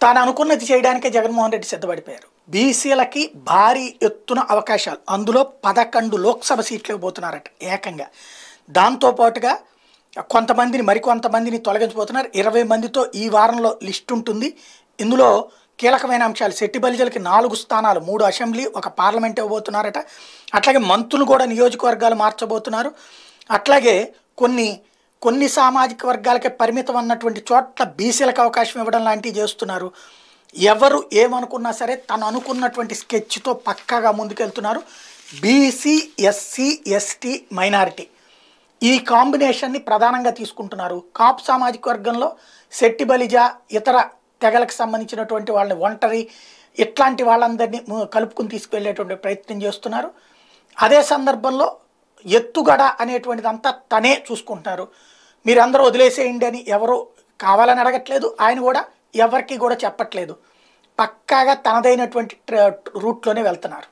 తాను అనుకున్నది చేయడానికే జగన్మోహన్ రెడ్డి సిద్ధపడిపోయారు. బీసీలకి భారీ ఎత్తున అవకాశాలు, అందులో 11 లోక్సభ సీట్లకు పోతున్నారట ఏకంగా. దాంతోపాటుగా కొంతమందిని మరికొంతమందిని తొలగించబోతున్నారు. 20 మందితో ఈ వారంలో లిస్ట్ ఉంటుంది. ఇందులో కీలకమైన అంశాలు శెట్టి బలిజలకి 4 స్థానాలు, 3 అసెంబ్లీ, 1 పార్లమెంట్ ఇవ్వబోతున్నారట. అట్లాగే మంత్రులు కూడా నియోజకవర్గాలు మార్చబోతున్నారు. అట్లాగే కొన్ని సామాజిక వర్గాలకే పరిమితం అన్నటువంటి చోట్ల బీసీలకు అవకాశం ఇవ్వడం లాంటివి చేస్తున్నారు. ఎవరు ఏమనుకున్నా సరే తను అనుకున్నటువంటి స్కెచ్తో పక్కాగా ముందుకెళ్తున్నారు. బీసీ, ఎస్సీ, ఎస్టీ, మైనారిటీ ఈ కాంబినేషన్ని ప్రధానంగా తీసుకుంటున్నారు. కాపు సామాజిక వర్గంలో శెట్టి బలిజ, ఇతర తెగలకు సంబంధించినటువంటి వాళ్ళని, ఒంటరి ఇట్లాంటి వాళ్ళందరినీ కలుపుకుని తీసుకువెళ్ళేటువంటి ప్రయత్నం చేస్తున్నారు. అదే సందర్భంలో ఎత్తుగడ అనేటువంటిదంతా తనే చూసుకుంటున్నారు. మీరందరూ వదిలేసేయండి అని ఎవరు కావాలని అడగట్లేదు. ఆయన కూడా ఎవరికి కూడా చెప్పట్లేదు. పక్కాగా తనదైనటువంటి రూట్లోనే వెళ్తున్నారు.